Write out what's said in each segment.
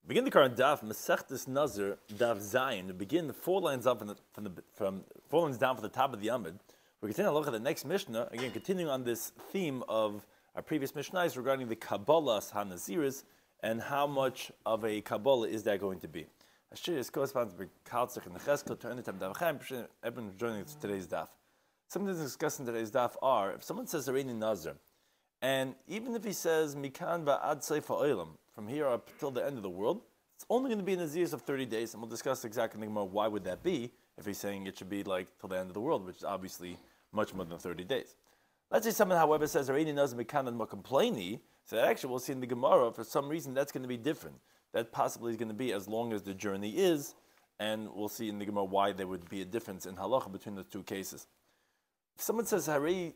Begin the current Daf Mesechtes Nazir Daf Zayin. To begin 4 lines up from 4 lines down from the top of the Amud. We're continuing to look at the next Mishnah again, continuing on this theme of our previous Mishnahs regarding the Kabbalah's HaNaziris and how much of a Kabbalah is that going to be. Shiur corresponds to Kaltzach and Necheskel to Enitam Daf Chaim. Everyone joining today's Daf. Some of the things discussed in today's Daf are if someone says Hareini Nazir, and even if he says Mikan Ba'ad Seif Ha'olam, from here up till the end of the world, it's only going to be in Nazirs of 30 days, and we'll discuss exactly more why would that be if he's saying it should be like till the end of the world, which is obviously much more than 30 days. Let's say someone, however, says Hareini Nazir Mikan and Makomplaini, so actually we'll see in the Gemara, for some reason that's going to be different. That possibly is going to be as long as the journey is, and we'll see in the Gemara why there would be a difference in halacha between the two cases. If someone says Hareini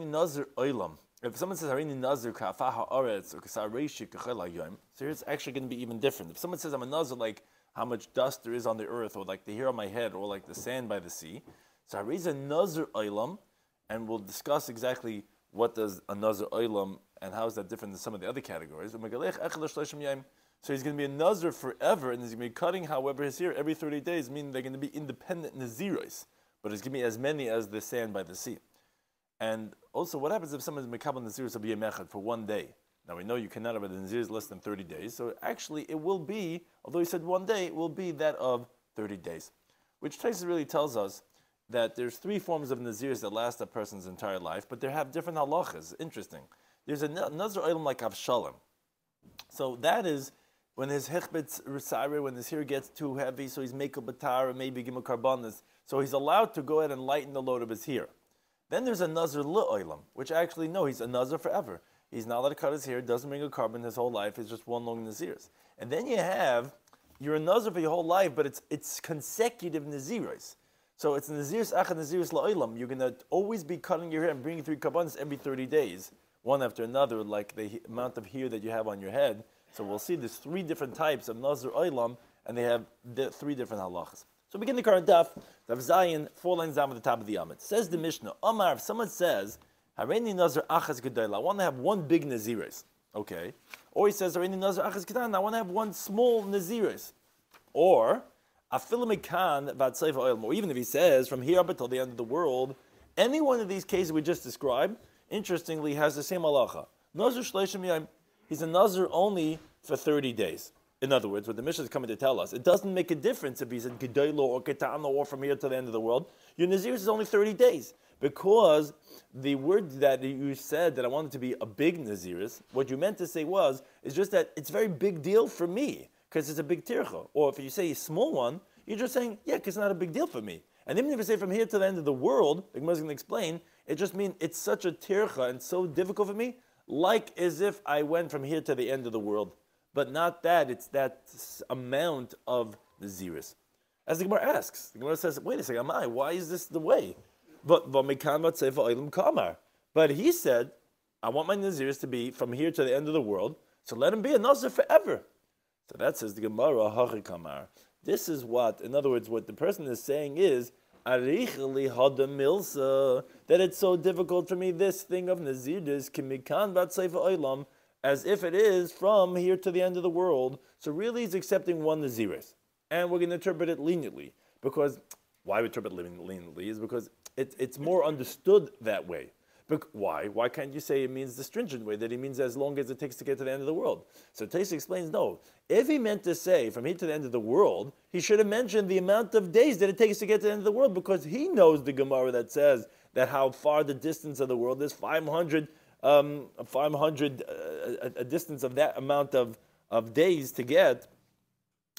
Nazir Olam, if someone says Hareini Nazir Ka'afah Ha'aretz or K'sareishi K'chel HaYom, so here it's actually going to be even different. If someone says I'm a Nazir like how much dust there is on the earth, or like the hair on my head, or like the sand by the sea, so Hareini Nazir Olam, and we'll discuss exactly what does a Nazir Olam and how is that different than some of the other categories. So he's going to be a Nazir forever, and he's going to be cutting, however, his hair every 30 days, meaning they're going to be independent Naziros, but it's going to be as many as the sand by the sea. And also, what happens if someone is Mekabel Naziris of Yemechad for 1 day? Now, we know you cannot have a Naziris less than 30 days, so actually it will be, although he said 1 day, it will be that of 30 days. Which Taisa really tells us that there's 3 forms of Naziris that last a person's entire life, but they have different halachas. Interesting. There's a Nazir Olam like Avshalom. So that is when his hechbet's resire, when his hair gets too heavy, so he's mekel batar, maybe gimel karbanas, so he's allowed to go ahead and lighten the load of his hair. Then there's a Nazir L'Olam, which actually, no, he's a Nazir forever. He's not allowed to cut his hair, doesn't bring a carbon his whole life, it's just one long Naziris. And then you're a Nazir for your whole life, but it's consecutive Naziris. So it's Naziris Achad, Naziris L'Olam. You're going to always be cutting your hair and bringing 3 carbonas every 30 days, one after another, like the amount of hair that you have on your head. So we'll see there's 3 different types of Nazir Olam, and they have 3 different halachas. So begin the current Daf Zayin, 4 lines down at the top of the Amud. Says the Mishnah, Omar, if someone says, Hareini Nazir Achaz Gedayla, I want to have 1 big Naziris. Okay. Or he says, Hareini Nazir Achaz Kedan, I want to have 1 small Naziris. Or, Afilu Mekan Vad Seif Ha'olam, or even if he says, from here up until the end of the world, any one of these cases we just described, interestingly, has the same halacha. Nazir Shleishim Yom, he's a Nazir only for 30 days. In other words, what the Mishnah is coming to tell us, it doesn't make a difference if he's in Gedaylo or Ketana or from here to the end of the world. Your Naziris is only 30 days. Because the word that you said that I wanted to be a big Naziris, what you meant to say is just that it's a very big deal for me, because it's a big tircha. Or if you say a small one, you're just saying, yeah, because it's not a big deal for me. And even if you say from here to the end of the world, the Gemara is going to explain, it just means it's such a tircha and so difficult for me, like as if I went from here to the end of the world. But not that, it's that amount of Naziris. As the Gemara asks, the Gemara says, wait a second, why is this the way? But he said, I want my Naziris to be from here to the end of the world, so let him be a Nazir forever. So that says the Gemara, Hachikamar. This is what, in other words, what the person is saying is, that it's so difficult for me, this thing of Naziris, kimikan bat seif ha'olam, as if it is from here to the end of the world. So really he's accepting 1 Naziris. And we're going to interpret it leniently. Because, why we interpret it leniently is because it's more understood that way. But why? Why can't you say it means the stringent way, that he means as long as it takes to get to the end of the world? So Taisa explains, no. If he meant to say from here to the end of the world, he should have mentioned the amount of days that it takes to get to the end of the world, because he knows the Gemara that says that how far the distance of the world is, 500 a distance of that amount of days to get,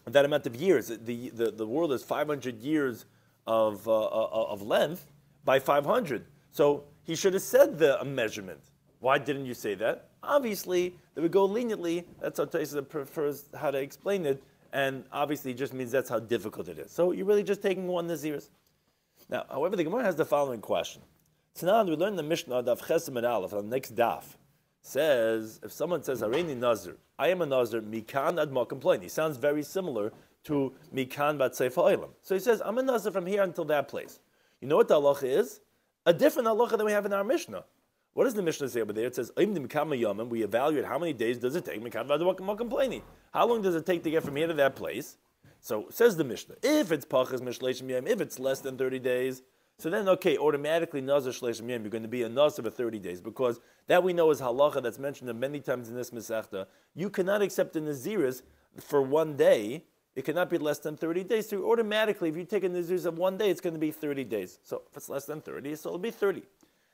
that amount of years. The world is 500 years of length by 500. So he should have said the measurement. Why didn't you say that? Obviously, they would go leniently. That's how Taisa prefers how to explain it. And obviously, it just means that's how difficult it is. So you're really just taking 1 Naziris. Now, however, the Gemara has the following question. So now we learn the Mishnah, Daf Chesed and Aleph, on the next Daf. Says, if someone says, Hareini Nazir, I am a Nazir, Mikan ad Makomplaini. He sounds very similar to Mikan bat Seif Ha'olam. So he says, I'm a Nazir from here until that place. You know what the halacha is? A different halacha than we have in our Mishnah. What does the Mishnah say over there? It says, we evaluate how many days does it take. How long does it take to get from here to that place? So says the Mishnah, if it's pachas mishleishim yom, if it's less than 30 days, so then okay, automatically nazir shleishim yom, you're going to be a nazir for 30 days, because that we know is halacha that's mentioned many times in this Masechta. You cannot accept a naziris for one day. It cannot be less than 30 days. So automatically, if you take a naziris of one day, it's going to be 30 days. So if it's less than 30, so it'll be 30.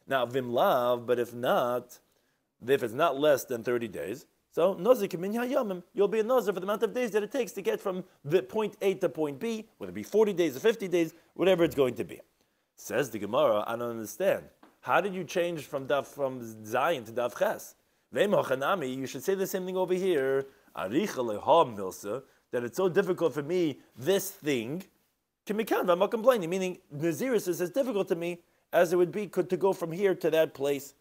Now vimlav, but if it's not less than 30 days, so nazir kamin hayamim, you'll be a nazir for the amount of days that it takes to get from the point A to point B, whether it be 40 days or 50 days, whatever it's going to be. Says the Gemara, I don't understand. How did you change from Zayin to Daf Ches? Ve'mochanami, you should say the same thing over here. Aricha leha milsa, that it's so difficult for me, this thing, kimikan, I'm not complaining, meaning Naziris is as difficult to me as it would be to go from here to that place.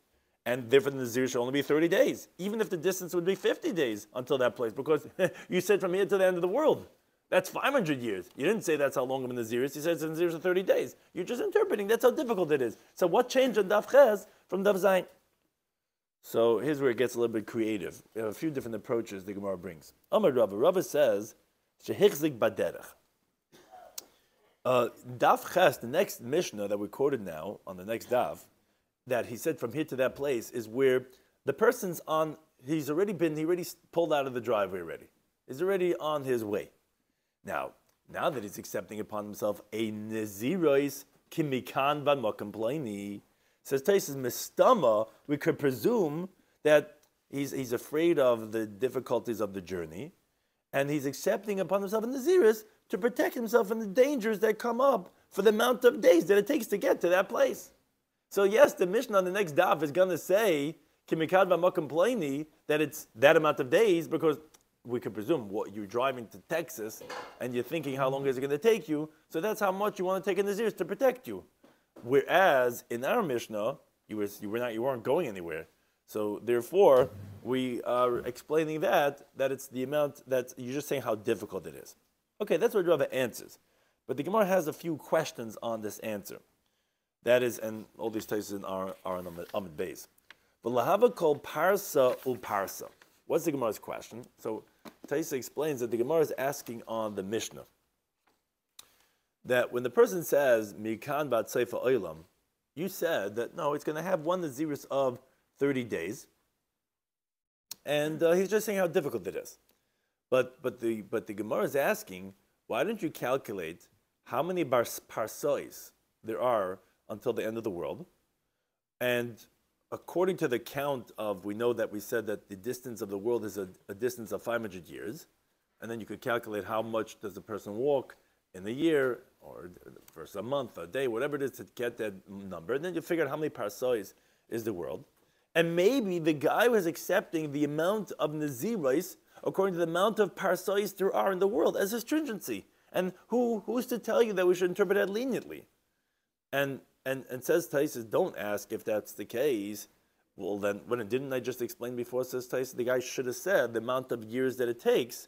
And therefore the Nazir should only be 30 days, even if the distance would be 50 days until that place, because you said from here to the end of the world. That's 500 years. You didn't say that's how long of a Nazir is. You said it's a Nazir for 30 days. You're just interpreting. That's how difficult it is. So what changed on Daf Ches from Daf Zayin? So here's where it gets a little bit creative. We have a few different approaches the Gemara brings. Amar Rava. Rava says, Shehichzik baderech. Daf Ches, the next Mishnah that we quoted now on the next Daf, that he said from here to that place, is where the person's on, he already pulled out of the driveway already. He's already on his way. Now that he's accepting upon himself a Nazirois kimikan van makamplaini, says Taisus Mistama, we could presume that he's afraid of the difficulties of the journey, and he's accepting upon himself a Naziris to protect himself from the dangers that come up for the amount of days that it takes to get to that place. So yes, the Mishnah on the next daf is going to say kimikan van makamplaini, that it's that amount of days, because we could presume what you're driving to Texas and you're thinking how long is it going to take you, so that's how much you want to take in the Nazirs to protect you. Whereas in our Mishnah, you weren't going anywhere. So therefore, we are explaining that it's the amount that you're just saying how difficult it is. Okay, that's what Rava answers. But the Gemara has a few questions on this answer. That is, and all these places are on Amid Beis. But lahava kol parsa uparsa. What's the Gemara's question? So Taisa explains that the Gemara is asking on the Mishnah that when the person says mikan bat seifa oilam, you said that no, it's going to have one naziris of 30 days, and he's just saying how difficult it is. But the Gemara is asking, why don't you calculate how many parsois there are until the end of the world? And according to the count of, we know that we said that the distance of the world is a distance of 500 years, and then you could calculate how much does a person walk in a year, or first a month, a day, whatever it is to get that number, and then you figure out how many parsois is the world. And maybe the guy was accepting the amount of nazirais according to the amount of parsois there are in the world as a stringency. And who's to tell you that we should interpret that leniently? And says Taisus, don't ask if that's the case. Well, then, didn't I just explain before, says Taisus, the guy should have said the amount of years that it takes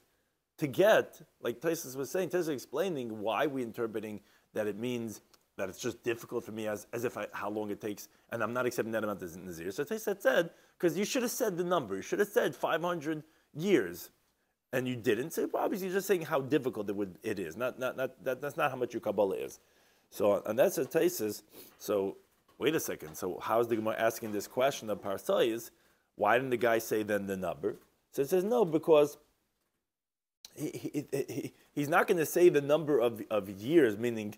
to get, like Taisus was saying, Taisus explaining why we're interpreting that it means that it's just difficult for me as if how long it takes, and I'm not accepting that amount as Nazir. So Taisus said, because you should have said the number, you should have said 500 years, and you didn't. So obviously you're just saying how difficult it is. That's not how much your Kabbalah is. So, and that's a Taisus. So, wait a second. So, how's the Gemara asking this question of Parsais? Why didn't the guy say then the number? So it says no, because he's not going to say the number of years, meaning,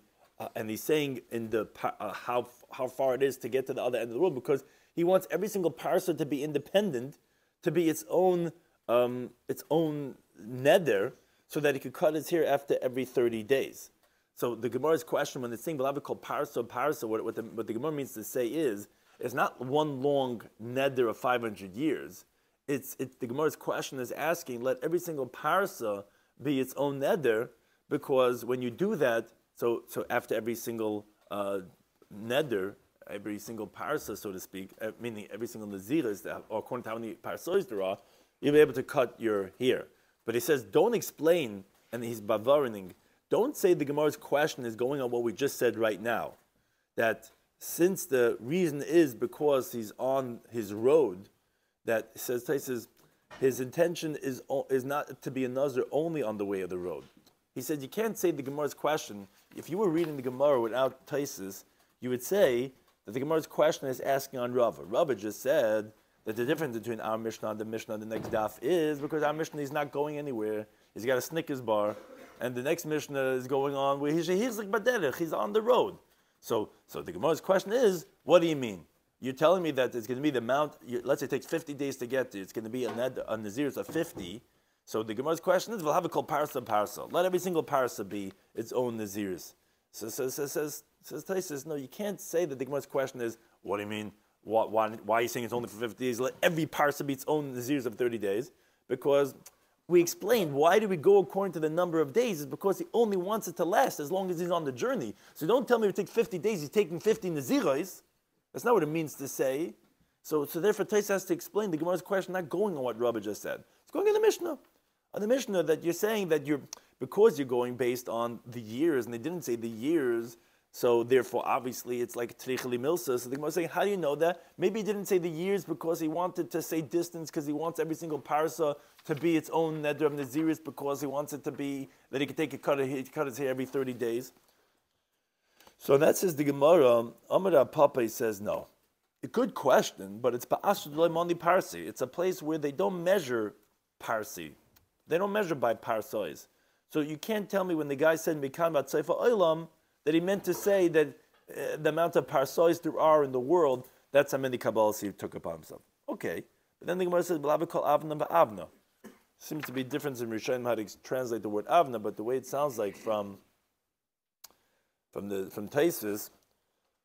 and he's saying in the how far it is to get to the other end of the world, because he wants every single parsa to be independent, to be its own neder, so that he could cut his hair after every 30 days. So the Gemara's question when it's saying "V'lav called parsa," what the Gemara means to say is, it's not one long neder of 500 years. It's the Gemara's question is asking, let every single parsa be its own neder, because when you do that, so after every single neder, every single parsa, so to speak, meaning every single nazir is that, or according to how many parsos there are, you'll be able to cut your hair. But he says, don't explain, and he's bavarining. Don't say the Gemara's question is going on what we just said right now, that since the reason is because he's on his road, that says his intention is not to be a Nazir only on the way of the road. He said you can't say the Gemara's question. If you were reading the Gemara without Taisus, you would say that the Gemara's question is asking on Rava. Rava just said that the difference between our Mishnah and the Mishnah on the next daf is because our Mishnah is not going anywhere. He's got a Snickers bar, and the next Mishnah is going on where he's like baderech. He's on the road. So the Gemara's question is, what do you mean? You're telling me that it's going to be the amount. Let's say it takes 50 days to get there. It's going to be a Nazir of 50. So the Gemara's question is, we'll have it called parsa. Let every single parsa be its own Nazirs. Says Taisus, no, you can't say that the Gemara's question is, what do you mean? Why are you saying it's only for 50 days? Let every parsa be its own Nazirs of 30 days. Because we explained, why do we go according to the number of days? It's because he only wants it to last as long as he's on the journey. So don't tell me it takes 50 days, he's taking 50 Nazirais. That's not what it means to say. So therefore, Taisus has to explain the Gemara's question, not going on what Rabbi just said. It's going in the Mishnah. On the Mishnah, that you're saying that because you're going based on the years, and they didn't say the years, so therefore, obviously, it's like Trichli Milsa. So the Gemara is saying, how do you know that? Maybe he didn't say the years because he wanted to say distance, because he wants every single parsa to be its own neder of Naziris, because he wants it to be that he could take cut his hair every 30 days. So that says the Gemara, Amar Papa says no. A good question, but it's Pa'asud Leimoni Parsi. It's a place where they don't measure Parsi. They don't measure by parsois. So you can't tell me when the guy said Mikan Batzeifa Olam that he meant to say that the amount of parsois there are in the world, that's how many Kabbalas he took upon himself. Okay. But then the Gemara says, B'lava kol Avna ba'avna. Seems to be a difference in Rishonim how to translate the word Avna, but the way it sounds like from Taisus,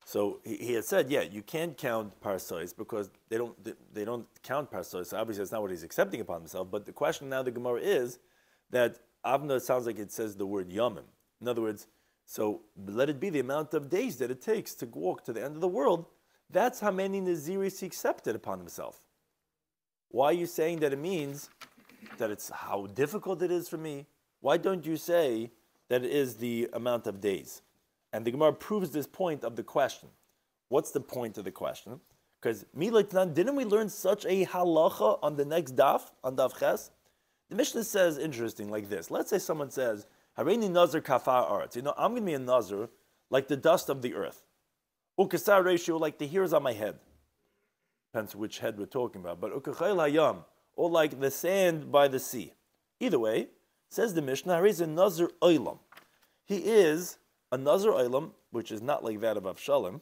so he had said, yeah, you can't count parsois because they don't count parsois. So obviously that's not what he's accepting upon himself. But the question now the Gemara is that Avna sounds like it says the word Yomim. In other words, so let it be the amount of days that it takes to walk to the end of the world. That's how many Naziris he accepted upon himself. Why are you saying that it means that it's how difficult it is for me? Why don't you say that it is the amount of days? And the Gemara proves this point of the question. What's the point of the question? Because didn't we learn such a halacha on the next daf, on daf ches? The Mishnah says, interesting, like this. Let's say someone says, Hareini Nazir kafar aretz. I'm going to be a Nazir like the dust of the earth. Ukasar ratio, like the hairs on my head. Depends which head we're talking about. But ukachayil hayam, or like the sand by the sea. Either way, says the Mishnah, Hareini Nazir oilam. He is a Nazir oilam, which is not like that of Avshalom.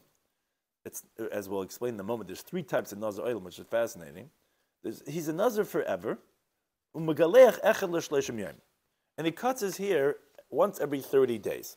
It's, as we'll explain in a moment, there's 3 types of Nazir oilam, which is fascinating. He's a Nazir forever. And he cuts his hair once every 30 days.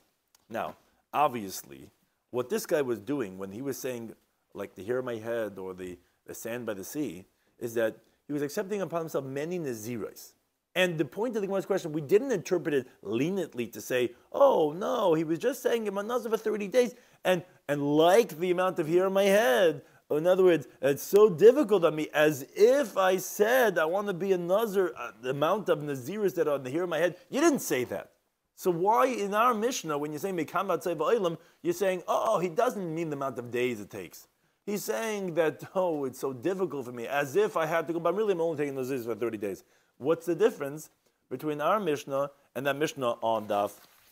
Now, obviously, what this guy was doing when he was saying, like the hair on my head or the sand by the sea, is that he was accepting upon himself many Naziris. And the point of the Gemara's question, we didn't interpret it leniently to say, oh no, he was just saying I'm a Nazir for 30 days, and like the amount of hair on my head. In other words, it's so difficult on me, as if I said I want to be a Nazir, the amount of Naziris that are on the hair of my head. You didn't say that. So why in our Mishnah, when you're saying Mekam Batzei V'Olam, you're saying, oh, he doesn't mean the amount of days it takes. He's saying that, oh, it's so difficult for me, as if I had to go, but really I'm only taking Naziris for 30 days. What's the difference between our Mishnah and that Mishnah on Daf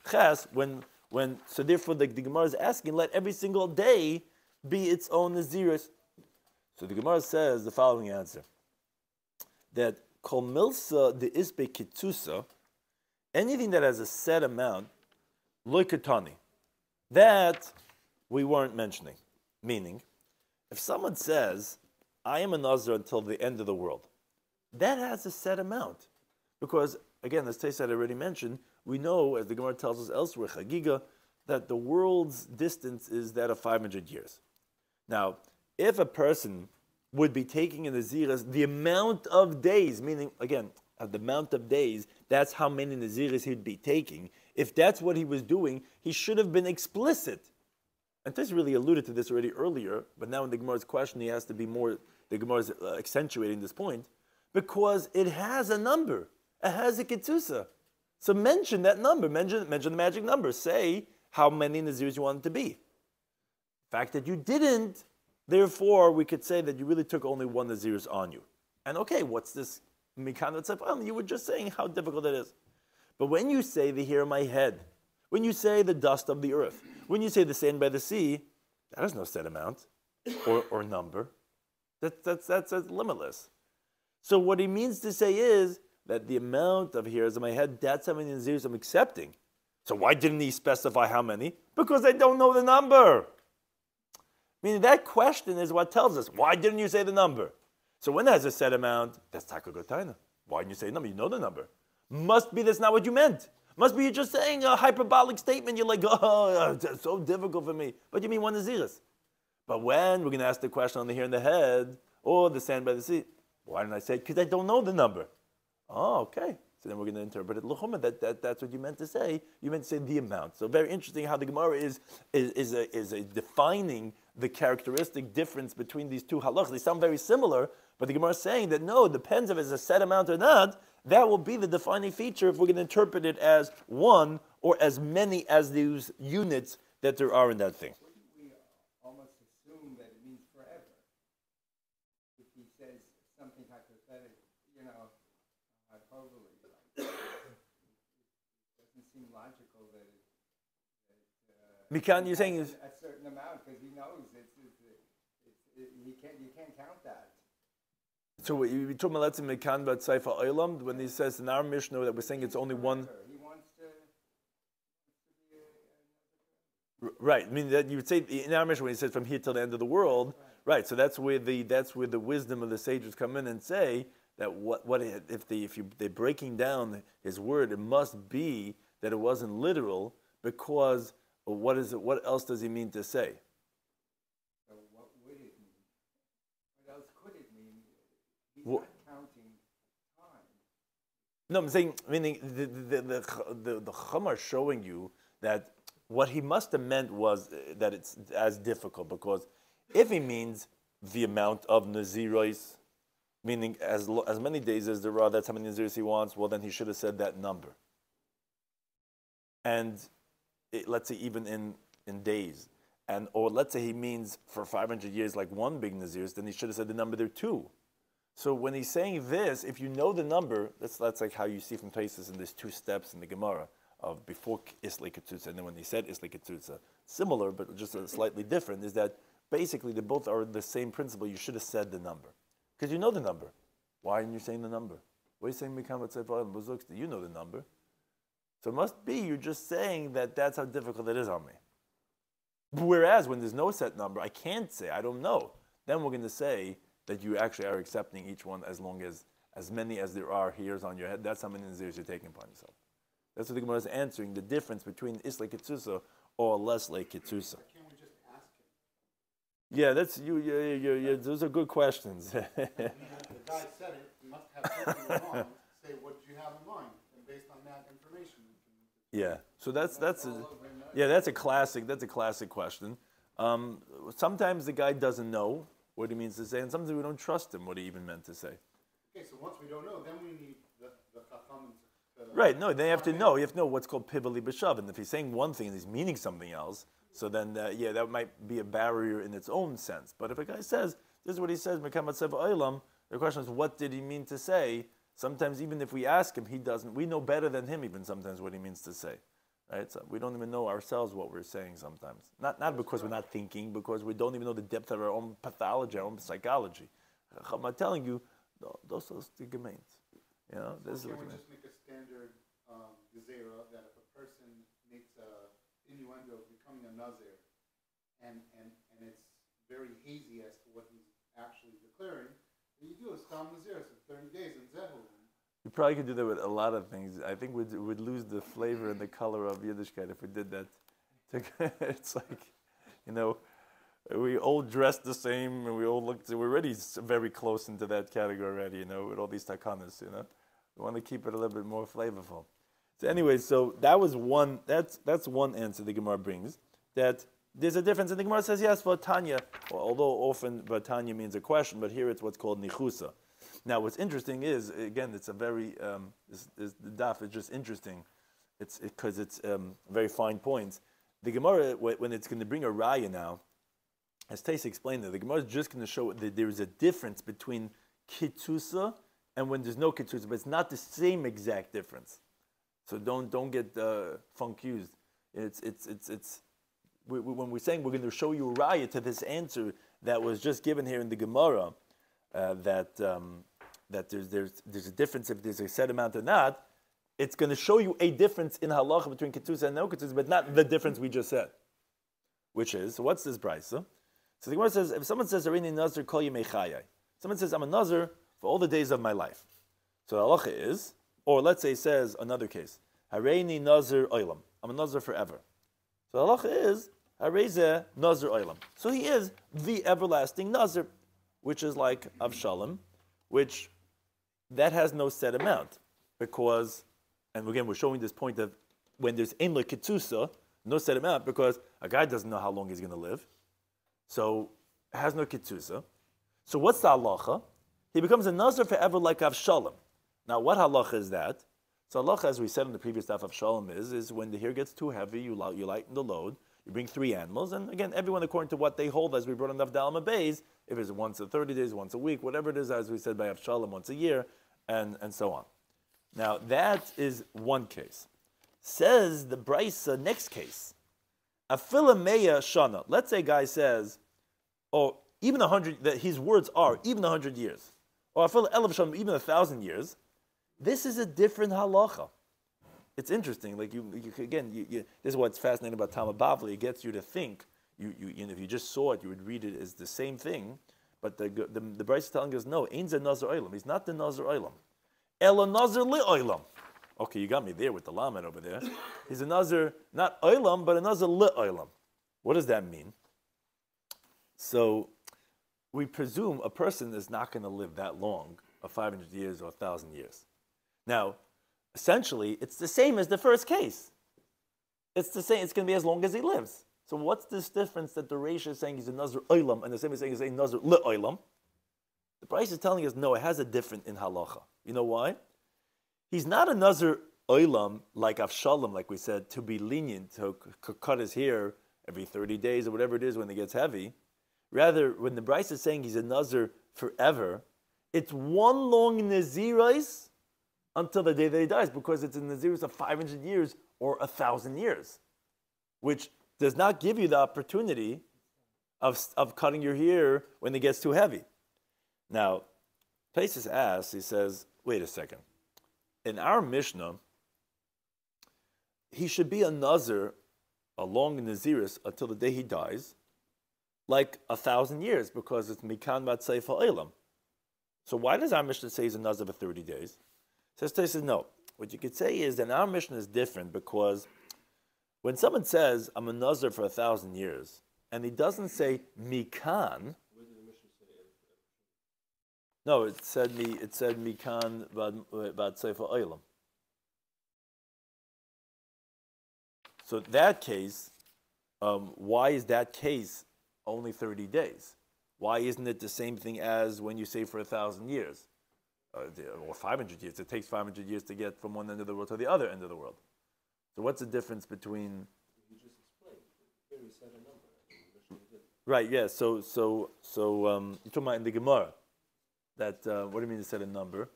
Ches, so therefore the Gemara is asking, let every single day be its own Naziris. So the Gemara says the following answer, that Kol Milsa de Isbe Kitsusa, anything that has a set amount, Loy Katani, that we weren't mentioning. Meaning, if someone says, I am a Nazir until the end of the world, that has a set amount. Because, again, as Tess had already mentioned, we know, as the Gemara tells us elsewhere, Chagiga, that the world's distance is that of 500 years. Now, if a person would be taking a Nazir as the amount of days, meaning, again, the amount of days, that's how many Naziris he'd be taking. If that's what he was doing, he should have been explicit. And Tess really alluded to this already earlier, but now in the Gemara's question, he has to be more, the Gemara is accentuating this point, because it has a number. It has a Ketsusa. So mention that number, mention the magic number. Say how many Nazirs you want it to be. The fact that you didn't, therefore, we could say that you really took only one Naziris on you. And okay, what's this you were just saying how difficult it is. But when you say the hair of my head, when you say the dust of the earth, when you say the sand by the sea, that is no set amount or number. That's limitless. So what he means to say is that the amount of hairs on my head, that's how many nazirs I'm accepting. So why didn't he specify how many? Because I don't know the number. Meaning that question is what tells us, why didn't you say the number? So when there's a set amount, that's Takagotayna. Why didn't you say the number? You know the number. Must be that's not what you meant. Must be you're just saying a hyperbolic statement. You're like, oh, it's so difficult for me. But you mean one naziris. But when we're going to ask the question on the hair and the head, or the sand by the sea, why didn't I say it? Because I don't know the number. Oh, okay. So then we're going to interpret it l'chumah. That's what you meant to say. You meant to say the amount. So very interesting how the Gemara is defining the characteristic difference between these two halachas. They sound very similar, but the Gemara is saying that no, it depends if it's a set amount or not. That will be the defining feature if we're going to interpret it as one or as many as these units that there are in that thing. We almost assume that it means forever. If he says something hypothetical, hyperbole, it doesn't seem logical that you're saying is a certain amount because he knows you can't count that. So we talking about let's say Mekan Bat Saifa Olam when he says in our Mishnah that we're saying it's only one. He wants to be right. I mean that you would say in our Mishnah when he says from here till the end of the world. Right. So that's where the wisdom of the sages come in and say that if they're breaking down his word, it must be that it wasn't literal because what is it? What else does he mean to say? So what would it mean? What else could it mean? He's not counting time. No, I'm saying, meaning the Chumar showing you that what he must have meant was that it's as difficult, because if he means the amount of Naziros, meaning as many days as there are, that's how many Naziros he wants, well then he should have said that number. And let's say even in days, or let's say he means for 500 years like one big Naziris, then he should have said the number there too. So when he's saying this, if you know the number, that's like how you see from places in there's two steps in the Gemara of before Islay Ketzutza, and then when he said Islay Ketzutza, similar but just slightly different, is that basically they both are the same principle. You should have said the number. Because you know the number. Why aren't you saying the number? Why are you saying Mikam Batzayfa and Buzuk? You know the number. So it must be you're just saying that that's how difficult it is on me. Whereas when there's no set number, I can't say, I don't know. Then we're going to say that you actually are accepting each one as long as many as there are hairs on your head. That's how many nazirs you're taking upon yourself. That's what the Gemara is answering, the difference between Islay Ketzusa or Leslay Ketzusa. Can't we just ask him? Yeah, that's you. Yeah, those are good questions. The guy said it. You must have something in mind. Say what you have in mind, and based on that information. Yeah. So that's a classic. That's a classic question. Sometimes the guy doesn't know what he means to say, and sometimes we don't trust him what he even meant to say. Okay, so once we don't know, then we need the chacham. Right. No, they have to know. You have to know what's called pivali b'shav, and if he's saying one thing and he's meaning something else, so then that might be a barrier in its own sense. But if a guy says this is what he says, Mekamat Sev Olam, the question is what did he mean to say? Sometimes even if we ask him, he doesn't. We know better than him even sometimes what he means to say. Right? So we don't even know ourselves what we're saying sometimes. Not because we're not thinking, because we don't even know the depth of our own pathology, our own psychology. I'm telling you, those are the gemains. You know, this Can is we what just make a standard gezerah that if a person makes a innuendo of becoming a Nazir, and it's very hazy as to what he's actually declaring, you do a Stam Nazir for 30 days in Zehul. You probably could do that with a lot of things. I think we'd lose the flavor and the color of Yiddishkeit if we did that. It's like, we all dress the same and we all look. We're already very close into that category already. With all these takanas. We want to keep it a little bit more flavorful. So anyway, so that was one. That's one answer the Gemara brings. That there's a difference, and the Gemara says yes, Vatanya. Although often Vatanya means a question, but here it's what's called nichusa. Now, what's interesting is, again, it's a very, the Daf is just interesting. It's because it's very fine points. The Gemara, when it's going to bring a raya now, as Taisa explained it, the Gemara is just going to show that there is a difference between kitzusa and when there's no ketzusa, but it's not the same exact difference. So don't get confused. When we're saying we're going to show you a raya to this answer that was just given here in the Gemara, that there's a difference if there's a set amount or not. It's going to show you a difference in halacha between ketzusa and no ketzusa, but not the difference we just said. Which is, so what's this brisa? So the Gemara says, if someone says, Harini Nazir kol yemei chayai, someone says, I'm a Nazir for all the days of my life. So the halacha is, or let's say says another case, Harini Nazir oilam, I'm a Nazir forever. So the halacha is, Hareze Nazir oilam. So he is the everlasting Nazir, which is like Avshalom, which that has no set amount. Because, and again, we're showing this point of when there's ein lo ketzusa, no set amount, because a guy doesn't know how long he's going to live. So, it has no ketzusa. So what's the halacha? He becomes a Nazir forever like Avshalom. Now, what halacha is that? So halacha, as we said in the previous Daf of Shalom, is when the hair gets too heavy, you lighten the load, you bring 3 animals, and again, everyone according to what they hold, as we brought on Daf Dalma Beis, if it's once a 30 days, once a week, whatever it is, as we said by Avshalom, once a year, and so on. Now, that is one case. Says the Brisa, next case. Afilameya shana. Let's say a guy says, oh, even 100, that his words are, even 100 years. Or afil elef shana, even 1,000 years. This is a different halacha. It's interesting. Like this is what's fascinating about Talmud Bavli. It gets you to think. If you just saw it, you would read it as the same thing. But the Brisa is telling us, no, ain't a Nazir oilam. He's not the Nazir oilam. Ela Nazir li oilam. Okay, you got me there with the lamed over there. He's a Nazir, not oilam, but a Nazir li oilam. What does that mean? So we presume a person is not going to live that long, 500 years or 1,000 years. Now, essentially, it's the same as the first case. It's the same. It's going to be as long as he lives. So what's this difference that the Reish is saying he's a Nazir oilam and the same is saying he's a Nazir li oilam? The Brisa is telling us, no, it has a different in halacha. You know why? He's not a Nazir oilam like Avshalom, like we said, to be lenient, to cut his hair every 30 days or whatever it is when it gets heavy. Rather, when the Brisa is saying he's a Nazir forever, it's one long Naziris until the day that he dies, because it's a Naziris of 500 years or 1,000 years, which does not give you the opportunity of cutting your hair when it gets too heavy. Now, Taisus asks, he says, wait a second. In our Mishnah, he should be a Nazir, a long Naziris, until the day he dies, like 1,000 years, because it's Mikan Bat Seifa Eilam. So why does our Mishnah say he's a Nazir for 30 days? Says Taisus, no. What you could say is that our Mishnah is different, because when someone says, I'm a Nazir for 1,000 years, and he doesn't say Mikan. No, it said Mikan Bad Seifa Oilam. So that case, why is that case only 30 days? Why isn't it the same thing as when you say for 1,000 years? Or 500 years. It takes 500 years to get from one end of the world to the other end of the world. So what's the difference between... You just explained. Here he said a number. Right, yeah. So you're talking about in the Gemara. That, what do you mean he said a number?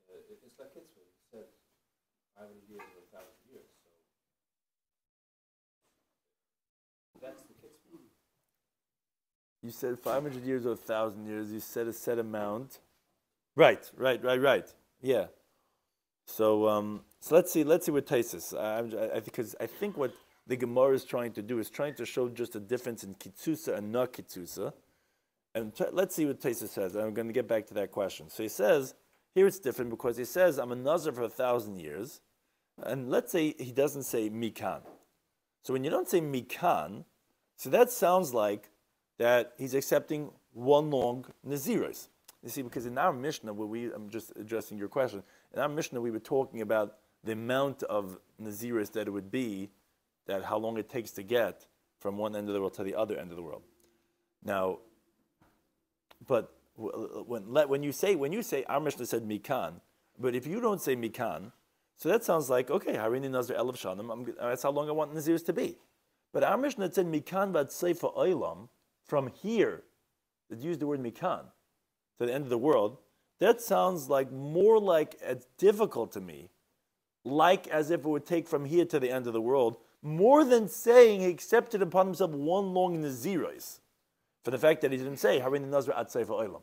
It's like Kitzvah. He said 500 years or 1,000 years. So that's the Kitzvah. You said 500 years or 1,000 years. You said a set amount. Right. Yeah. So let's see what Taisus. Because I think what the Gemara is trying to do is trying to show just a difference in kitzusa and not kitzusa. And let's see what Taisus says. I'm going to get back to that question. So he says, here it's different because he says, I'm a Nazir for 1,000 years. And let's say he doesn't say Mikan. So when you don't say Mikan, so that sounds like that he's accepting one long Naziris. You see, because in our Mishnah, I'm just addressing your question, in our Mishnah we were talking about the amount of Naziris that it would be, that how long it takes to get from one end of the world to the other end of the world. Now, but when you say our Mishnah said Mikan, but if you don't say Mikan, so that sounds like, okay, Harini Nazir Elef Shanim, that's how long I want Nazirs to be. But our Mishnah said Mikan Bad Seifa Oilam, from here, that used the word Mikan, to the end of the world, That sounds like more like it's difficult to me, like as if it would take from here to the end of the world, more than saying he accepted upon himself one long Naziris, for the fact that he didn't say Harini Nazir at Sefer Olam.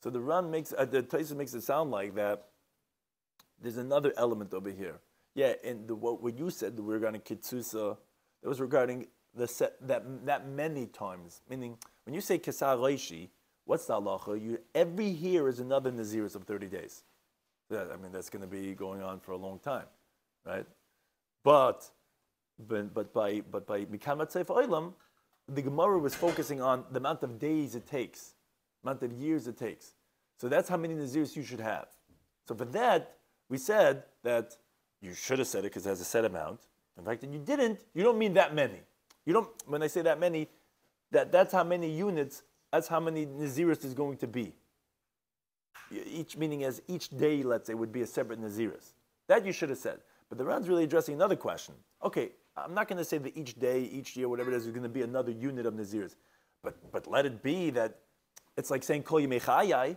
So the Taisa makes it sound like that there's another element over here. Yeah, and what you said that we're going to Kitsusa, that was regarding that many times. Meaning, when you say Kesar Reishi, what's the halacha? Every year is another Naziris of 30 days. That's going to be going on for a long time, right? But by Mikamat Sefer Olam, the Gemara was focusing on the amount of days it takes, amount of years it takes. So that's how many Naziris you should have. So for that, we said that you should have said it because it has a set amount. In fact, and you didn't. You don't mean that many. You don't. When I say that many, that's how many units. That's how many Naziris is going to be. Each meaning as each day, let's say, would be a separate Naziris. That you should have said. But the Ran's really addressing another question. Okay, I'm not going to say that each day, each year, whatever it is going to be another unit of Naziris. But let it be that it's like saying Kol Yemei Chayai.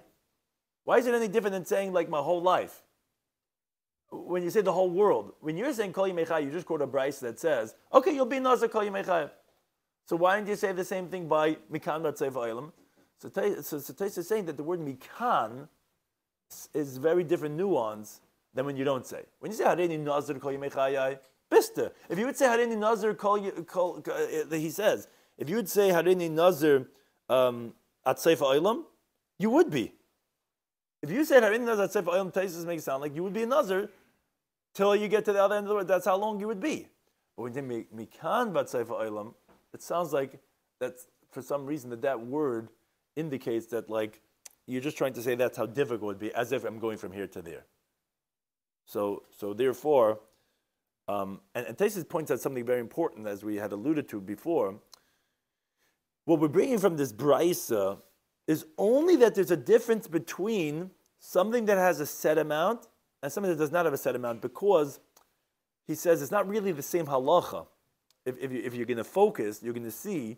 Why is it any different than saying like my whole life? When you say the whole world, when you're saying Kol Yemei Chayai, you just quote a brayso that says, okay, you'll be Nazir Kol Yemei Chayai. So why didn't you say the same thing by Mikan Bat Sefer Olam? So Taisa is saying that the word Mikan is very different nuance than when you don't say. When you say Hareini Nazir Kol Yemei Chayai, Bista. If you would say Hareini Nazir Kol, he says, if you would say Hareini Nazir at Sefer Olam, you would be. If you said Hareini Nazir at Sefer Olam, Taisa makes it sound like you would be a Nazir till you get to the other end of the world. That's how long you would be. But when you say Mikan Bat Sefer Olam, it sounds like that's for some reason that word indicates that like you're just trying to say that's how difficult it would be, as if I'm going from here to there. So therefore, and Taisus points out something very important, as we had alluded to before. What we're bringing from this brayso is only that there's a difference between something that has a set amount and something that does not have a set amount, because he says it's not really the same halacha. If you're going to focus, you're going to see,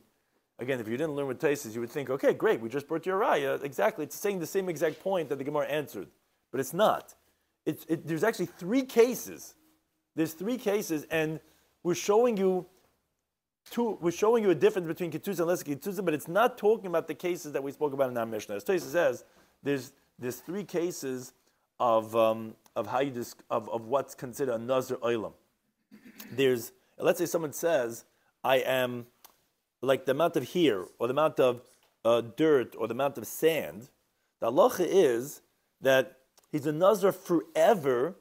again, if you didn't learn with Taisus, you would think, okay, great, we just brought you a raya. Exactly, it's saying the same exact point that the Gemara answered. But it's not. There's actually three cases. There's three cases, and we're showing you a difference between Ketuzah and less Ketuzah, but it's not talking about the cases that we spoke about in our Mishnah. As Taisus says, there's three cases of what's considered a Nazir Olam. Let's say someone says, I am like the amount of here, or the amount of dirt, or the amount of sand. The halacha is that he's a Nazir forever,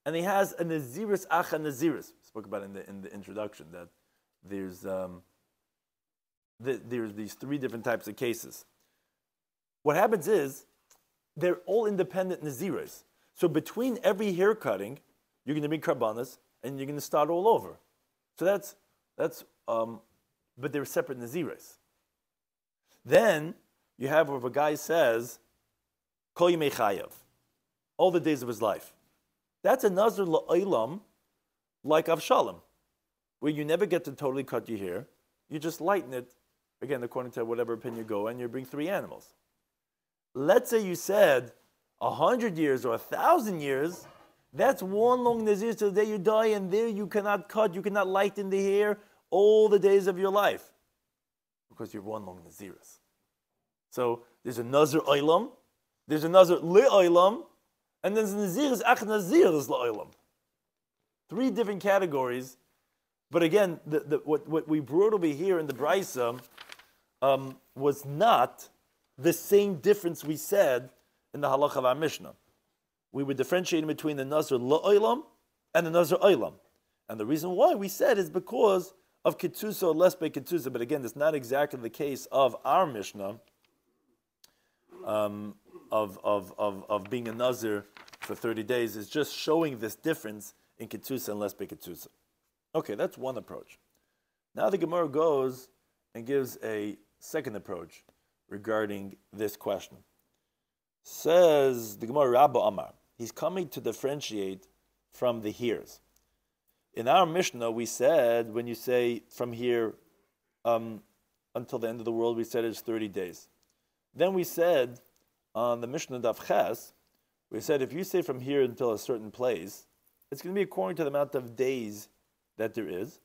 and he has a Naziris Acha Naziris. We spoke about in the introduction that there's these three different types of cases. What happens is they're all independent Naziris. So between every hair cutting, you're going to be karbanas, and you're going to start all over. So that's but they're separate Naziris. Then you have where a guy says, Kol Yemei Chayav, all the days of his life. That's a Nazir La'olam, like Avshalom, where you never get to totally cut your hair. You just lighten it, again, according to whatever opinion you go, and you bring 3 animals. Let's say you said 100 years or 1,000 years, that's one long Nazir till the day you die, and there you cannot cut, you cannot lighten the hair all the days of your life, because you're one long Naziris. So there's a Nazir Olam, there's a Nazir Le'olam, and then there's a Naziris Ach Naziris Le'olam. 3 different categories, but again, what we brought over here in the brayso was not the same difference we said in the halacha of our Mishnah. We were differentiating between the Nazir La'olam and the Nazir Olam. And the reason why we said is because of Ketuzah or less by Ketuzah. But again, that's not exactly the case of our Mishnah of being a Nazir for 30 days. It's just showing this difference in Ketuzah and less by Ketuzah. Okay, that's one approach. Now the Gemara goes and gives a second approach regarding this question. Says the Gemara, Rabba Amar, he's coming to differentiate from the hears. In our Mishnah, we said, when you say from here until the end of the world, we said it's 30 days. Then we said, on the Mishnah Daf Ches, we said if you say from here until a certain place, it's going to be according to the amount of days that there is.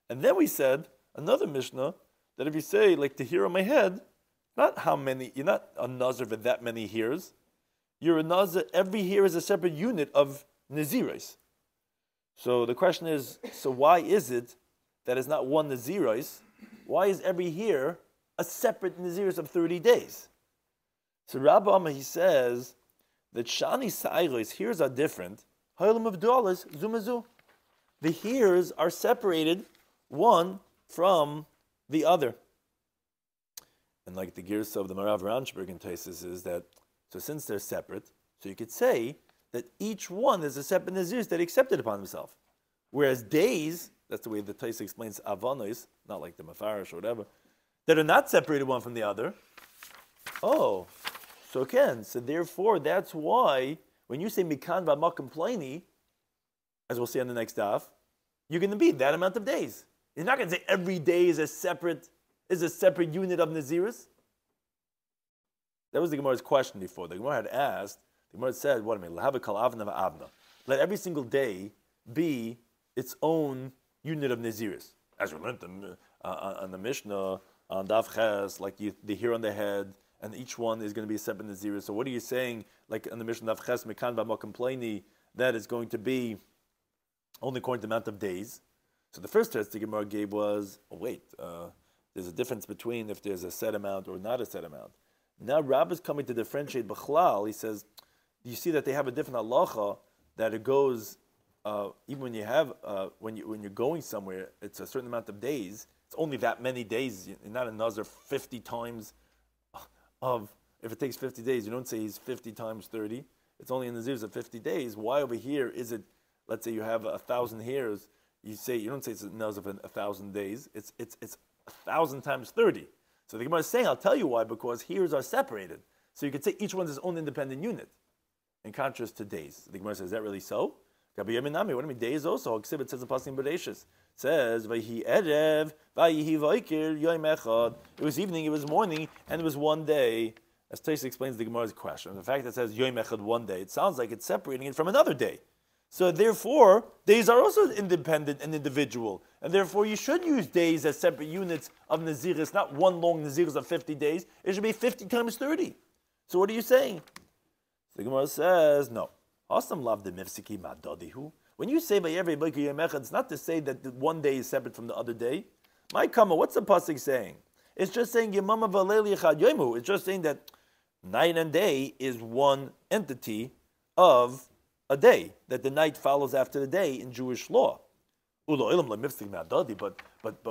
And then we said, another Mishnah, that if you say, like the hair on my head, not how many, you're not a Nazir for that many hairs. You're a Nazir, every hair is a separate unit of Naziris. So the question is, so why is it that it's not one Naziris? Why is every hair a separate Naziris of 30 days? So Rabbi Amma, he says that Shani Sa'iros, hairs are different. Ha'olam of dollars, zumazu. The hairs are separated one from the other. And like the gears of the Marav Ranchberg in Taisus is that, so since they're separate, so you could say that each one is a separate Nazir that he accepted upon himself. Whereas days, that's the way the Taisus explains Avonos, not like the Mafarish or whatever, that are not separated one from the other. Oh, so so therefore that's why when you say Mikan V'Makam Pliny, as we'll see on the next daf, you're going to be that amount of days. You're not going to say every day is a separate unit of Naziris. That was the Gemara's question before. The Gemara had asked, the Gemara said, what I mean, let every single day be its own unit of Naziris. As we learned on the Mishnah, on Daf Ches, like the hair on the head, and each one is going to be a separate Naziris. So what are you saying, like on the Mishnah Daf Ches, Mekan V'Makam Pliny, that is going to be only according to the amount of days? So the first test the Gemara gave was, there's a difference between if there's a set amount or not a set amount. Now Rab is coming to differentiate B'chlal. He says, you see that they have a different halacha, that it goes, even when you have, when you're going somewhere, it's a certain amount of days. It's only that many days. You're not a Nazir 50 times of, if it takes 50 days, you don't say he's 50 times 30. It's only in the Nazirs of 50 days. Why over here is it, let's say you have 1,000 hairs, you don't say it's a Nazir of 1,000 days. It's 1,000 times 30. So the Gemara is saying, I'll tell you why, because hairs are separated. So you could say each one's its own independent unit, in contrast to days. The Gemara says, is that really so? What do you mean days also? Exhibit says in Pasim Bereshis. It says, Vayhi Erev, Vayhi Vaikir, Yom Echad. It was evening, it was morning, and it was one day. As Taisa explains the Gemara's question. The fact that it says Yom Echad one day, it sounds like it's separating it from another day. So therefore, days are also independent and individual. And therefore, you should use days as separate units of Naziris, not one long Naziris of 50 days. It should be 50 times 30. So what are you saying? The Gemara says, no. When you say it's not to say that the one day is separate from the other day. My kama, what's the pasuk saying? It's just saying it's just saying that night and day is one entity of a day, that the night follows after the day in Jewish law. But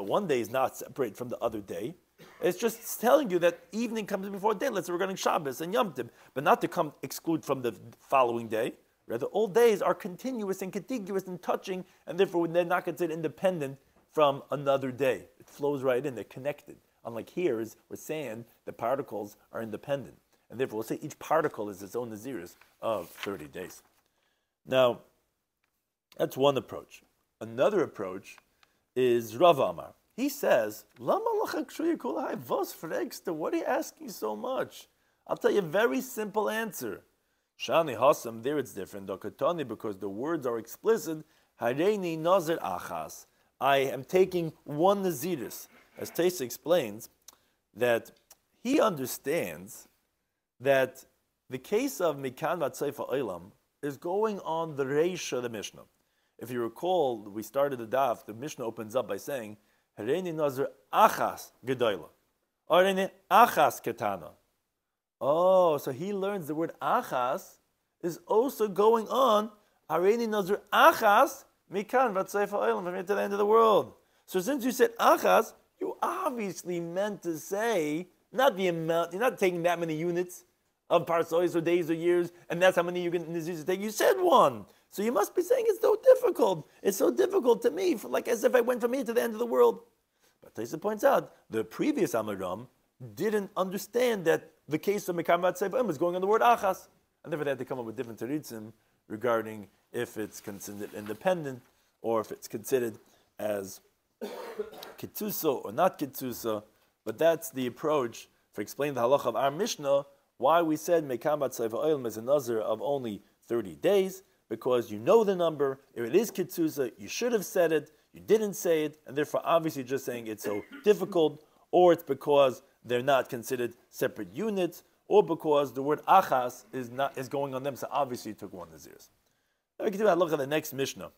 one day is not separate from the other day. It's just telling you that evening comes before day. Let's say regarding Shabbos and Yom Tov, but not to come exclude from the following day. Rather, all days are continuous and contiguous and touching, and therefore they're not considered independent from another day. It flows right in; they're connected. Unlike here, we're saying the particles are independent, and therefore we'll say each particle is its own Naziris of 30 days. Now, that's one approach. Another approach is Rav Amar. He says, what are you asking so much? I'll tell you a very simple answer. Shani Hasam, there it's different. Because the words are explicit. Hareini Nazir Achas. I am taking one Naziris. As Taisa explains, that he understands that the case of Mikan Vatzeifa Olam is going on the Reisha of the Mishnah. If you recall, we started the Daf, the Mishnah opens up by saying, Hareini Nazir Achas Gedoyla. Hareini Achas Ketana. Oh, so he learns the word Achas is also going on Hareini Nazir Achas Mikan Vatzeifa Olam from here to the end of the world. So since you said Achas, you obviously meant to say, not the amount, you're not taking that many units of parsois or days or years, and that's how many you're going to take. You said one. So you must be saying it's so difficult. It's so difficult to me, like as if I went from here to the end of the world. But Taisa points out, the previous Amaram didn't understand that the case of Mekam Vatzeifa was going on the word Achas. And therefore they had to come up with different teritzim regarding if it's considered independent or if it's considered as Kitzusa or not Kitzusa. But that's the approach for explaining the halacha of our Mishnah. why we said Mekam Batzayva Oilam is a Nazir of only 30 days, because you know the number. If it is Kitzusa, you should have said it, you didn't say it, and therefore obviously just saying it's so difficult, or it's because they're not considered separate units, or because the word Achas is going on them, so obviously you took one Nazirs. Now we can do a look at the next Mishnah.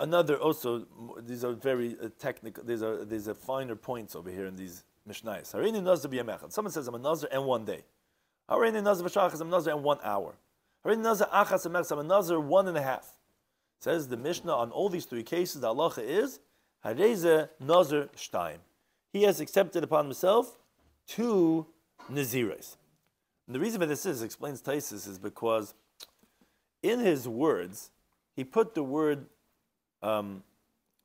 Another also, these are very technical, these are finer points over here in these Mishnayos. Hareini Nazir b'yamechad. Someone says I'm a Nazir and 1 day. Hareini Nazir b'shachas, I'm a Nazir and 1 hour. Hareini Nazir achas b'mechad, I'm a Nazir 1.5. Says the Mishnah on all these 3 cases, the halacha is Hareze Nazir Shtaim. He has accepted upon himself 2 Nazires. And the reason for this is, explains Taisus, is because in his words, he put the word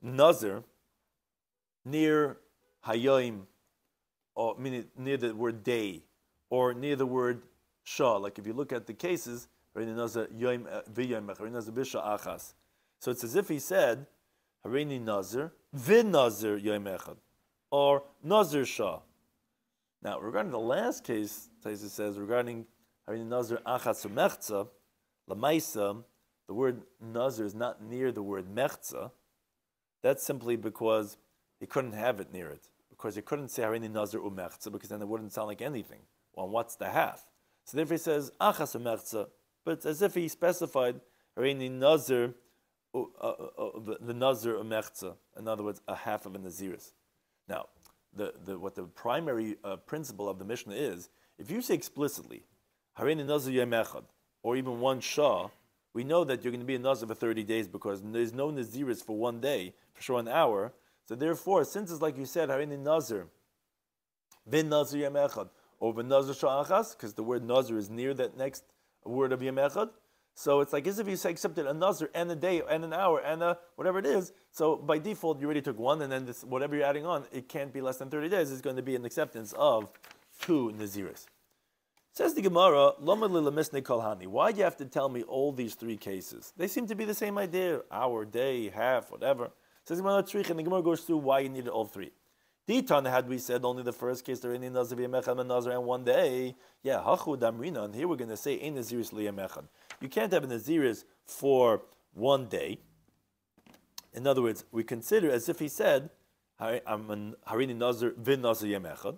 Nazir near Hayoim, or meaning near the word day, or near the word Shah. Like if you look at the cases, Nazir Yom V'Yom Nazir B'Shah Achas. So it's as if he said, Hareini Nazir V'Nazir Yom Echad, or Nazir Shah. Now, regarding the last case, Taisus says, regarding Hareini Nazir Achas U'Mechza, L'maisa, the word Nazir is not near the word Mechza. That's simply because he couldn't have it near it. Because he couldn't say Hareini Nazir U'Mechza, because then it wouldn't sound like anything. Well, what's the half? So therefore he says Achas U'Mechza, but it's as if he specified Hareini Nazir, the Nazir U'Mechza. In other words, a half of a Naziris. Now, what the primary principle of the Mishnah is, if you say explicitly Hareini Nazir Yom Echad, or even 1 Shah, we know that you're going to be a Nazir for 30 days because there's no Naziris for 1 day, for sure 1 hour. So therefore, since it's like you said, Hareini Nazir, V'Nazir Nazir Yom Echad, or V'Nazir Nazir Shah Achas, because the word Nazir is near that next word of Yom Echad. So it's like as if you say accepted a Nazir and a day and an hour and whatever it is. So by default, you already took 1, and then this, whatever you're adding on, it can't be less than 30 days. It's going to be an acceptance of 2 Naziris. Says the Gemara, why do you have to tell me all these 3 cases? They seem to be the same idea, hour, day, half, whatever. Says the Gemara, and the Gemara goes through why you needed all 3. Ditan, had we said only the first case, there any Nazir v'yamechad Nazir and 1 day, yeah, hachu damrina, and here we're going to say ein Naziris liyamechad. You can't have a Naziris for 1 day. In other words, we consider as if he said, I'm Hareini Nazir v'Nazir yamechad.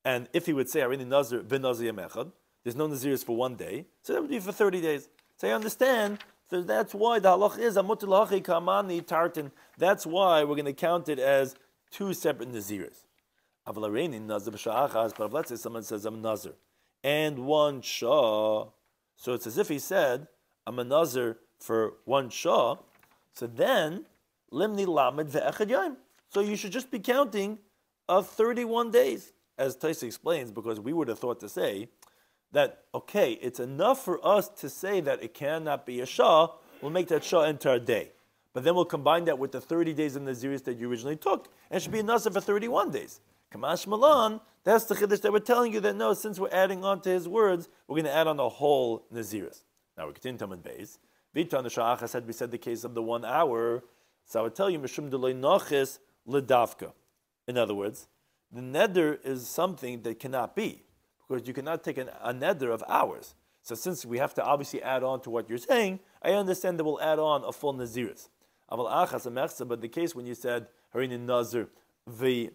And if he would say Hareini Nazir v'Nazir yamechad, there's no Naziris for 1 day, so that would be for 30 days. So I understand, so that's why the halach is amutul hachi kamani tartan. That's why we're going to count it as 2 separate Naziris. Aval Hareini Nazir b'sha'achas, but let's say someone says I'm a Nazir and 1 Shah, so it's as if he said I'm a Nazir for 1 Shah. So then limni lamed ve'echad yom. So you should just be counting of 31 days. As Taisa explains, because we would have thought to say that, okay, it's enough for us to say that it cannot be a Shah, we'll make that Shah enter a day. But then we'll combine that with the 30 days of Naziris that you originally took, and it should be a Nazir for 31 days. Kamash Malan, that's the Chiddush that we're telling you that no, since we're adding on to his words, we're going to add on the whole Naziris. Now we continue Talmud Beis. Vitan the Sha'achas had we said the case of the 1 hour, so I would tell you, Mishum Deloi Nochis Ledavka. In other words, the neder is something that cannot be, because you cannot take a neder of hours. So since we have to obviously add on to what you're saying, I understand that we'll add on a full Naziris. But the case when you said Hareini Nazir Hareini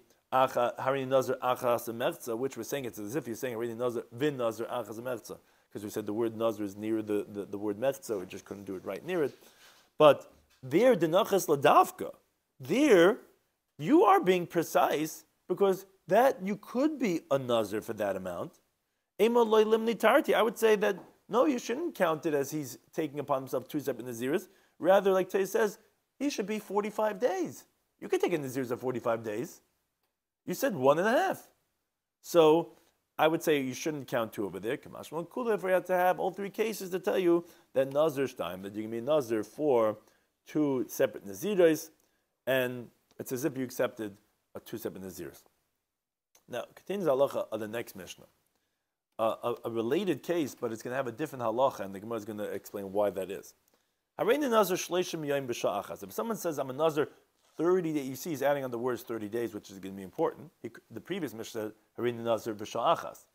Nazir achas mechza, which we're saying it's as if you're saying Hareini Nazir v'Nazir achas mechza, because we said the word Nazir is near the word mechza, we just couldn't do it right near it. But there, denachas ladavka, there you are being precise, because that you could be a Nazir for that amount. I would say that no, you shouldn't count it as he's taking upon himself 2 separate Naziris. Rather, like Tay says, he should be 45 days. You could take a Naziris of 45 days. You said 1.5. So I would say you shouldn't count 2 over there. Kamashman Kula, if we had to have all 3 cases to tell you that Nazir's time, that you can be a Nazir for 2 separate Naziris, and it's as if you accepted 2 separate Naziris. Now, continues halacha of the next Mishnah. A related case, but it's going to have a different halacha, and the Gemara is going to explain why that is. If someone says, I'm a Nazir 30 days, you see he's adding on the words 30 days, which is going to be important. The previous Mishnah said, Hareini Nazir b'sha'achas.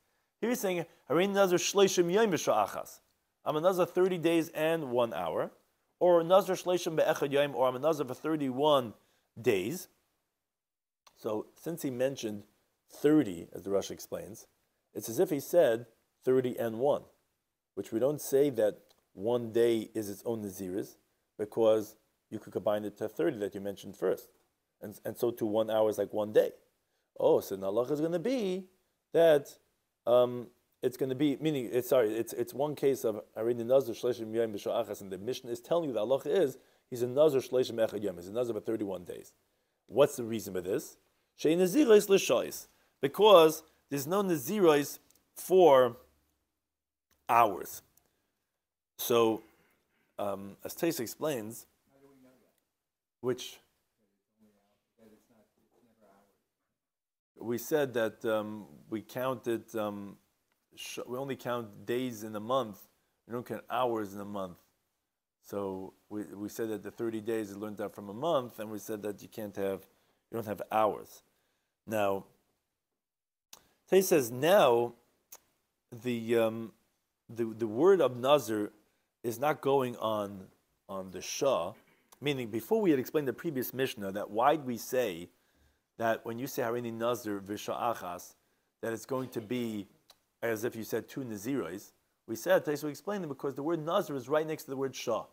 Here he's saying, Harein Nazir Shleishim Yom B'Sha'achas. I'm a Nazir 30 days and 1 hour. Or Nazir Shleishim Be'echad Yom, or I'm a Nazir for 31 days. So since he mentioned 30, as the Rosh explains, it's as if he said 30 and 1, which we don't say that 1 day is its own Naziris, because you could combine it to 30 that you mentioned first. And so to 1 hour is like 1 day. Oh, so the halacha is going to be that it's going to be, meaning, it's one case of Harein Nazir Shleishim Yom B'Sha'achas, and the Mishnah is telling you the halacha is, he's a Nazir Shleishim Echad Yom, he's a Nazir for 31 days. What's the reason for this? Shei Naziros l'shayis, because there's no Naziros for hours. So, as Tais explains, which we said that we counted, we only count days in a month, we don't count hours in a month. So we said that the 30 days is learned out from a month, and we said that you don't have hours. Now, Tais says now the word of Nazir is not going on the Shah, meaning before we had explained the previous Mishnah that why we say that when you say Harein Nazir V'Sha'achas, that it's going to be as if you said 2 Naziros. We said, Tais will explain it because the word Nazir is right next to the word Shah.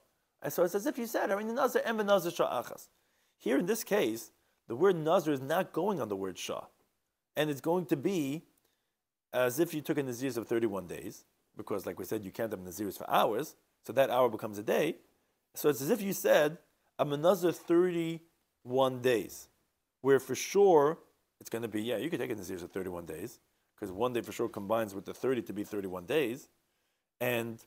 And so it's as if you said Harein Nazir and Nazir Sha'achas. Here in this case, the word Nazir is not going on the word Shah. And it's going to be as if you took a Naziris of 31 days, because like we said, you can't have Naziris for hours, so that hour becomes a day. So it's as if you said, I'm a Nazir 31 days, where for sure it's going to be, you could take a Naziris of 31 days, because 1 day for sure combines with the 30 to be 31 days. And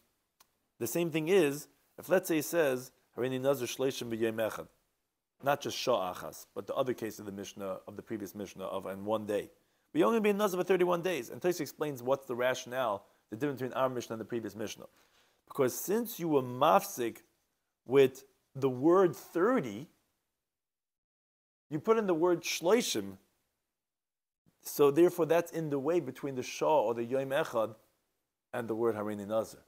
the same thing is, if let's say it says, Harein Nazir Shleishim B'Yom Echad, not just Sha'achas, but the other case of the Mishnah, of the previous Mishnah, of in 1 day. We only be in Nazir for 31 days. And Tais explains what's the rationale, the difference between our Mishnah and the previous Mishnah. Because since you were mafsik with the word 30, you put in the word Shleishim, so therefore that's in the way between the Shah or the Yom Echad and the word Harein Nazir.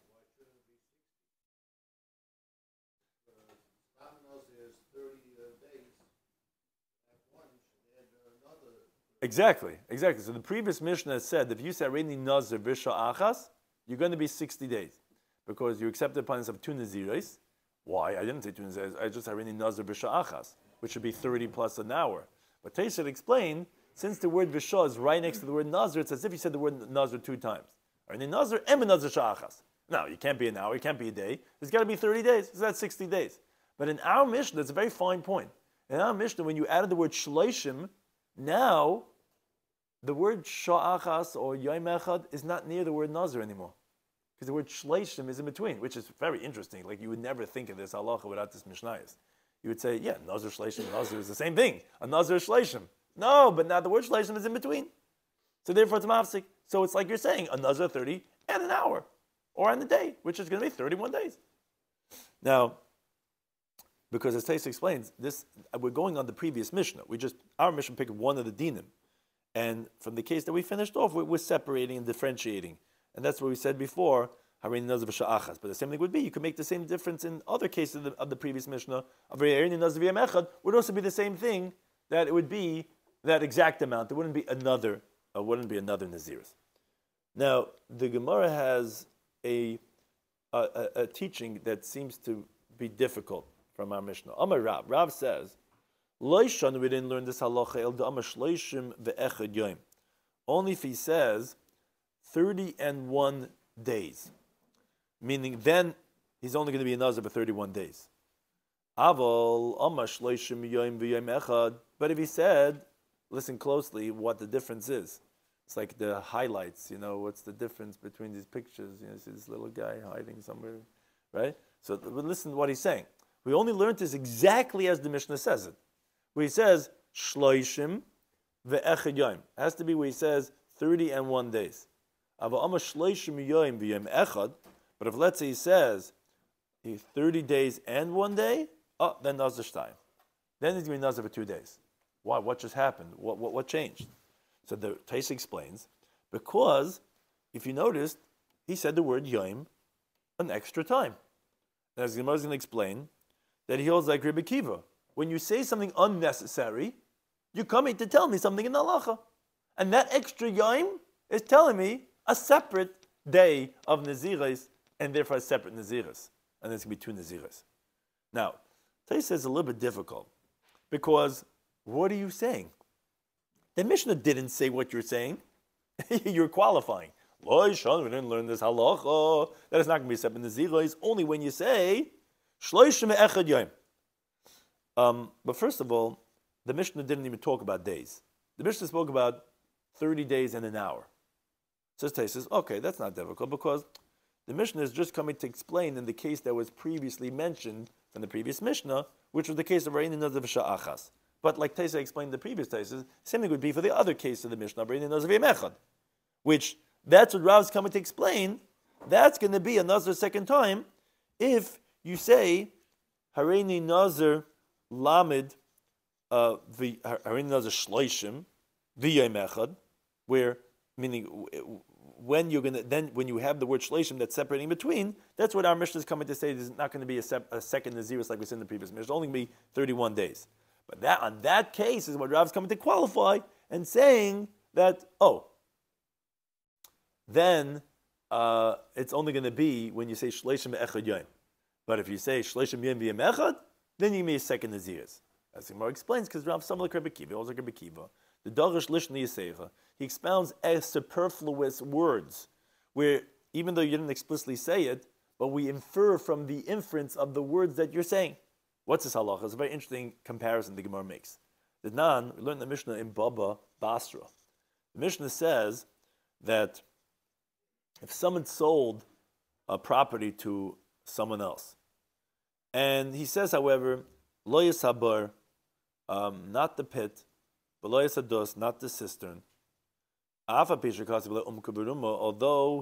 Exactly. So the previous Mishnah said that if you say Harein Nazir V'Sha'achas, you're going to be 60 days because you accept the punishment of 2 Naziros. Why? I didn't say 2 Naziros. I just Harein Nazir V'Sha'achas, which should be 30 plus an hour. But Teisha explained, since the word V'Shah is right next to the word Nazir, it's as if you said the word Nazir 2 times. Harein Nazir and Nazir Sha'achas. No, you can't be an hour, it can't be a day. It's got to be 30 days. So that's 60 days. But in our Mishnah, it's a very fine point. In our Mishnah, when you added the word Shleishim, now the word Sha'achas or Yom Echad is not near the word Nazir anymore. Because the word Shleishim is in between, which is very interesting. Like you would never think of this halacha without this Mishnayos. You would say, Nazir Shleishim, Nazir is the same thing. A Nazir Shleishim. No, but now the word Shleishim is in between. So therefore it's mafsik. So it's like you're saying, a Nazir 30 and an hour. Or on the day, which is going to be 31 days. Now, because as Tais explains, this we're going on the previous Mishnah. Our Mishnah picked one of the dinim. And from the case that we finished off, we're separating and differentiating. And that's what we said before, Harein Nazir V'Sha'achas. But the same thing would be, you could make the same difference in other cases of the previous Mishnah. Of Harein Nazir V'Yom Echad would also be the same thing, that it would be that exact amount. There wouldn't be another Naziris. Now, the Gemara has a teaching that seems to be difficult from our Mishnah. Amar Rav. Rav says, Loishan, we didn't learn this halacha, el da'amar shleishim ve'echad yom. Only if he says 31 days. Meaning then he's only going to be a Nazir for 31 days. Aval, amar shleishim yom ve'yom echad. But if he said, listen closely what the difference is. It's like the highlights, what's the difference between these pictures? You see this little guy hiding somewhere, right? So listen to what he's saying. We only learned this exactly as the Mishnah says it. Where he says, Shloishim ve'echad yom. It has to be where he says 30 and 1 days. But if let's say he says 30 days and 1 day, then Nazir Shtayim. Then he's going to be Nazir for 2 days. Why? What just happened? What changed? So the Tais explains, because if you noticed, he said the word yom an extra time. And as the Gemara is going to explain, that he holds like Rabbi Kiva. When you say something unnecessary, you're coming to tell me something in the halacha. And that extra yom is telling me a separate day of Naziris, and therefore a separate Naziris. And there's going to be two Naziris. Now, Taisa is a little bit difficult, because what are you saying? The Mishnah didn't say what you're saying. You're qualifying. We didn't learn this halacha. That is not going to be separate Naziris, only when you say Shloishim Echad Yom. But first of all, the Mishnah didn't even talk about days. The Mishnah spoke about 30 days and an hour. So Taisa says, okay, that's not difficult, because the Mishnah is just coming to explain in the case that was previously mentioned from the previous Mishnah, which was the case of Re'ini Nazir V'Sha'achas. But like Taisa explained the previous Taisa, same thing would be for the other case of the Mishnah, Re'ini Nazir V'Yemechad, which that's what Rav's coming to explain. That's going to be a Nazir second time if you say Hareini Nazir Lamed Hareini Nazir Shloishim V'Yemechad, where meaning when you're going to then when you have the word shleishim that's separating between, that's what our Mishnah is coming to say. There's not going to be a second Nazirus like we said in the previous Mishnah. It's only going to be 31 days. But that on that case is what Rav's coming to qualify and saying that then it's only going to be when you say shleishim echad yom. But if you say shleishim yom v'yom echad, then you may a second Nazirus. As the Gemara explains, because Rav some like Rabbi Kiva, also like Rabbi Kiva, the Darash Lishni Yiseicha, he expounds as superfluous words, where even though you didn't explicitly say it, but we infer from the inference of the words that you're saying. What's this halacha? It's a very interesting comparison the Gemara makes. The Nan, we learned the Mishnah in Baba Basra. The Mishnah says that if someone sold a property to someone else, and he says, however, lo yisabar, not the pit, but lo yisados, not the cistern, although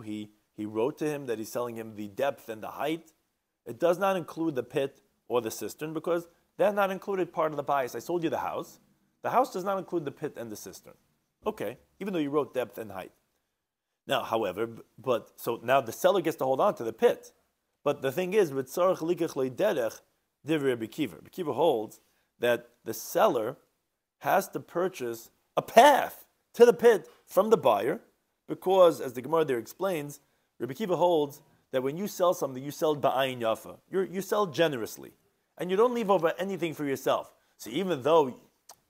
he wrote to him that he's telling him the depth and the height, it does not include the pit or the cistern, because they're not included part of the bias. I sold you the house. The house does not include the pit and the cistern. Okay, even though you wrote depth and height. Now, however, so now the seller gets to hold on to the pit. But the thing is, with Tzarech Likach Leiderech, Rabbi Kiva. Rabbi Kiva holds that the seller has to purchase a path to the pit from the buyer, because, as the Gemara there explains, Rabbi Kiva holds that when you sell something, you sell ba'ayin yafa. You sell generously, and you don't leave over anything for yourself. So even though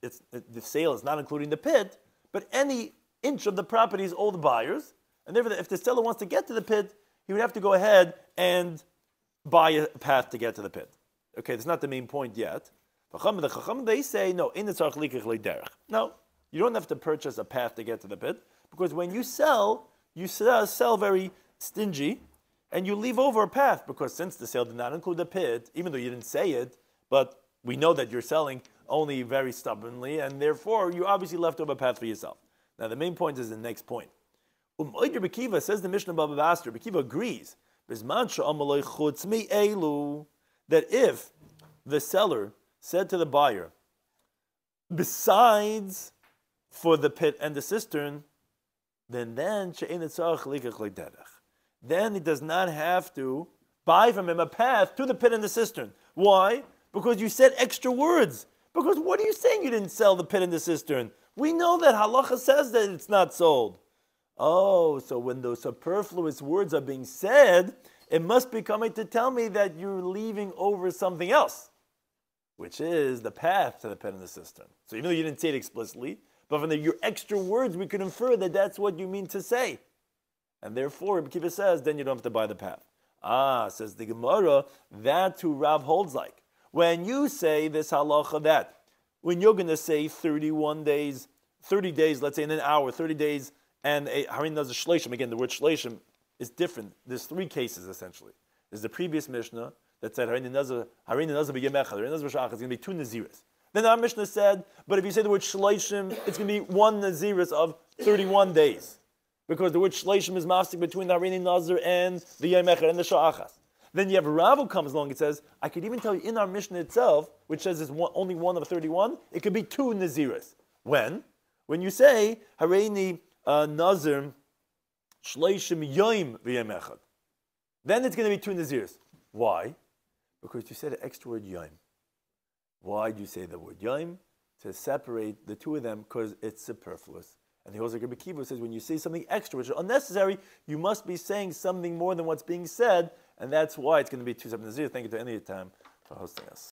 the sale is not including the pit, but any inch of the property is all the buyers, and therefore, if the seller wants to get to the pit, he would have to go ahead and buy a path to get to the pit. Okay, that's not the main point yet. The Chacham, they say, no, you don't have to purchase a path to get to the pit, because when you sell very stingy, and you leave over a path, because since the sale did not include the pit, even though you didn't say it, but we know that you're selling only very stubbornly, and therefore you obviously left over a path for yourself. Now the main point is the next point. Rabbi Kiva says the Mishnah Baba Basra, Rabbi Kiva agrees that if the seller said to the buyer, besides for the pit and the cistern, then he does not have to buy from him a path to the pit and the cistern. Why? Because you said extra words. Because what are you saying you didn't sell the pit and the cistern? We know that halacha says that it's not sold. Oh, so when those superfluous words are being said, it must be coming to tell me that you're leaving over something else, which is the path to the pit and the cistern. So even though you didn't say it explicitly, but from your extra words, we could infer that that's what you mean to say. And therefore, Rabbi Kiva says, then you don't have to buy the path. Says the Gemara, that's who Rav holds like. When you say this halacha that, when you're going to say 31 days, 30 days, let's say in an hour, 30 days, and Harin Nazir Shleishim, again, the word Shleishim is different. There's three cases, essentially. There's the previous Mishnah that said Harin Nazir b'Yemechad, Harin Nazir b'Shachas, it's going to be two Naziris. Then our Mishnah said, but if you say the word Shleishim, it's going to be one Naziris of 31 days. Because the word Shleishim is mafsik between the Harini Nazir and the Yemechad and the Sha'achas. Then you have Rav who comes along and says, I could even tell you in our Mishnah itself, which says it's only one of 31, it could be two Naziris. When? When you say Harini Nazir Shleishim Yom v'yom echad. Then it's going to be 2 Nazirs. Why? Because you said an extra word Yom. Why do you say the word Yom? To separate the two of them because it's superfluous. And the Hozer Rabbi Kiva says when you say something extra, which is unnecessary, you must be saying something more than what's being said, and that's why it's going to be 2 separate Nazir. Thank you to any time for hosting us.